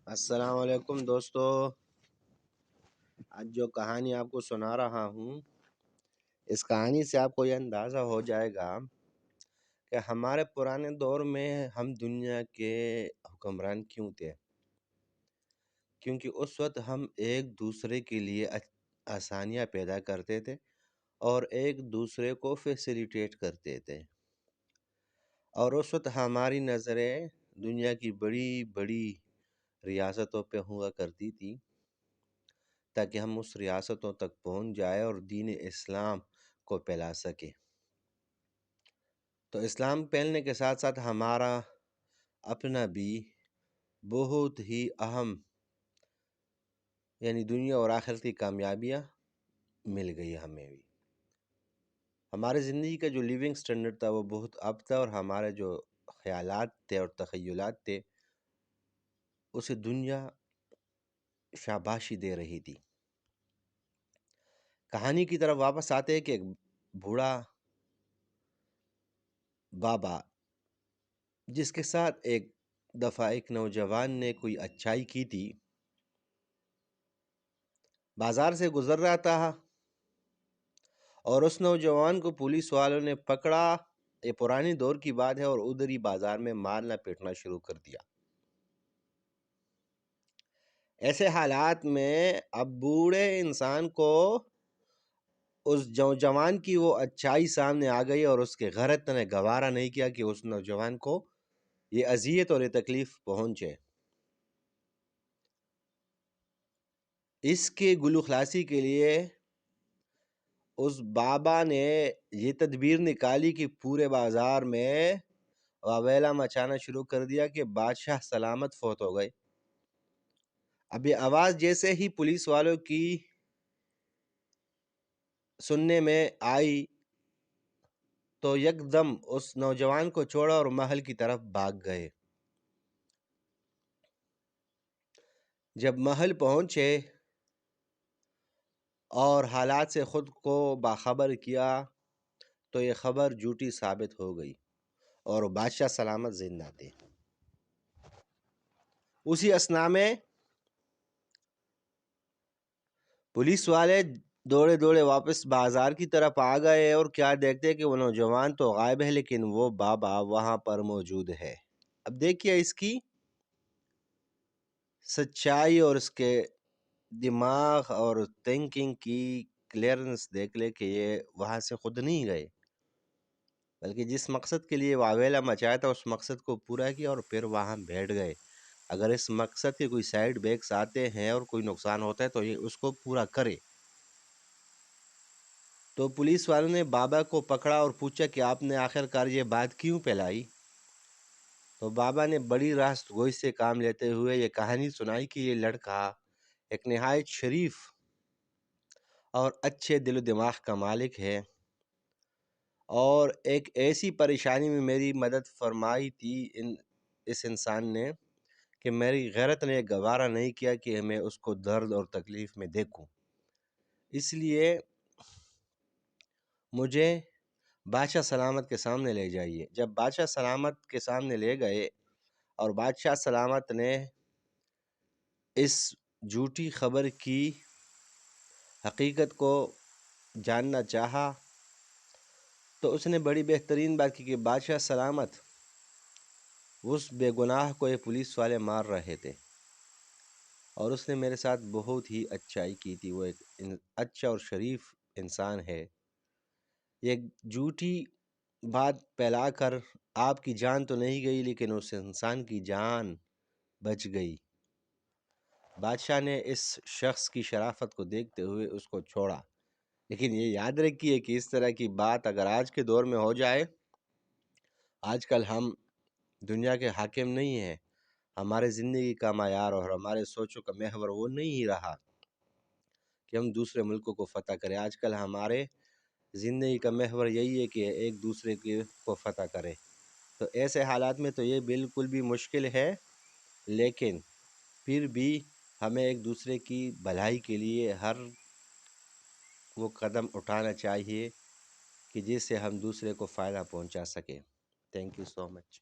السلام علیکم دوستو، آج جو کہانی آپ کو سنا رہا ہوں، اس کہانی سے آپ کو یہ اندازہ ہو جائے گا کہ ہمارے پرانے دور میں ہم دنیا کے حکمران کیوں تھے۔ کیونکہ اس وقت ہم ایک دوسرے کے لیے آسانیاں پیدا کرتے تھے اور ایک دوسرے کو فیسیلیٹیٹ کرتے تھے، اور اس وقت ہماری نظریں دنیا کی بڑی بڑی ریاستوں پہ ہوا کرتی تھی تاکہ ہم اس ریاستوں تک پہنچ جائے اور دین اسلام کو پھیلا سکے۔ تو اسلام پھیلنے کے ساتھ ساتھ ہمارا اپنا بھی بہت ہی اہم یعنی دنیا اور آخرت کی کامیابیاں مل گئی ہمیں بھی۔ ہمارے زندگی کا جو لیونگ سٹینڈرڈ تھا وہ بہت اب تھا، اور ہمارے جو خیالات تھے اور تخیلات تھے اسے دنیا شاباشی دے رہی تھی۔ کہانی کی طرف واپس آتے ہیں کہ ایک بوڑھا بابا جس کے ساتھ ایک دفعہ ایک نوجوان نے کوئی اچھائی کی تھی، بازار سے گزر رہا تھا اور اس نوجوان کو پولیس والوں نے پکڑا۔ یہ پرانی دور کی بات ہے، اور ادھر ہی بازار میں مارنا پیٹنا شروع کر دیا۔ ایسے حالات میں اب بوڑھے انسان کو اس نوجوان کی وہ اچھائی سامنے آ گئی، اور اس کے غیرت نے گوارا نہیں کیا کہ اس نوجوان کو یہ اذیت اور یہ تکلیف پہنچے۔ اس کے گلو خلاصی کے لیے اس بابا نے یہ تدبیر نکالی کہ پورے بازار میں واویلا مچانا شروع کر دیا کہ بادشاہ سلامت فوت ہو گئے۔ اب یہ آواز جیسے ہی پولیس والوں کی سننے میں آئی تو یکدم اس نوجوان کو چھوڑا اور محل کی طرف بھاگ گئے۔ جب محل پہنچے اور حالات سے خود کو باخبر کیا تو یہ خبر جھوٹی ثابت ہو گئی اور بادشاہ سلامت زندہ تھے۔ اسی اثناء میں پولیس والے دوڑے دوڑے واپس بازار کی طرف آ گئے، اور کیا دیکھتے کہ وہ نوجوان تو غائب ہے لیکن وہ بابا وہاں پر موجود ہے۔ اب دیکھیے اس کی سچائی اور اس کے دماغ اور تھنکنگ کی کلیئرنس دیکھ لے کہ یہ وہاں سے خود نہیں گئے، بلکہ جس مقصد کے لیے واویلا مچایا تھا اس مقصد کو پورا کیا اور پھر وہاں بیٹھ گئے۔ اگر اس مقصد کے کوئی سائیڈ بیکس آتے ہیں اور کوئی نقصان ہوتا ہے تو یہ اس کو پورا کرے۔ تو پولیس والوں نے بابا کو پکڑا اور پوچھا کہ آپ نے آخر کار یہ بات کیوں پھیلائی؟ تو بابا نے بڑی راست گوئی سے کام لیتے ہوئے یہ کہانی سنائی کہ یہ لڑکا ایک نہایت شریف اور اچھے دل و دماغ کا مالک ہے، اور ایک ایسی پریشانی میں میری مدد فرمائی تھی اس انسان نے کہ میری غیرت نے گوارا نہیں کیا کہ میں اس کو درد اور تکلیف میں دیکھوں۔ اس لیے مجھے بادشاہ سلامت کے سامنے لے جائیے۔ جب بادشاہ سلامت کے سامنے لے گئے اور بادشاہ سلامت نے اس جھوٹی خبر کی حقیقت کو جاننا چاہا تو اس نے بڑی بہترین بات کی کہ بادشاہ سلامت اس بے گناہ کو یہ پولیس والے مار رہے تھے، اور اس نے میرے ساتھ بہت ہی اچھائی کی تھی۔ وہ ایک اچھا اور شریف انسان ہے۔ یہ جھوٹی بات پھیلا کر آپ کی جان تو نہیں گئی لیکن اس انسان کی جان بچ گئی۔ بادشاہ نے اس شخص کی شرافت کو دیکھتے ہوئے اس کو چھوڑا، لیکن یہ یاد رکھیے کہ اس طرح کی بات اگر آج کے دور میں ہو جائے، آج کل ہم دنیا کے حاکم نہیں ہیں، ہمارے زندگی کا معیار اور ہمارے سوچوں کا محور وہ نہیں رہا کہ ہم دوسرے ملکوں کو فتح کریں۔ آج کل ہمارے زندگی کا محور یہی ہے کہ ایک دوسرے کو فتح کرے۔ تو ایسے حالات میں تو یہ بالکل بھی مشکل ہے، لیکن پھر بھی ہمیں ایک دوسرے کی بھلائی کے لیے ہر وہ قدم اٹھانا چاہیے کہ جس سے ہم دوسرے کو فائدہ پہنچا سکیں۔ Thank you so much.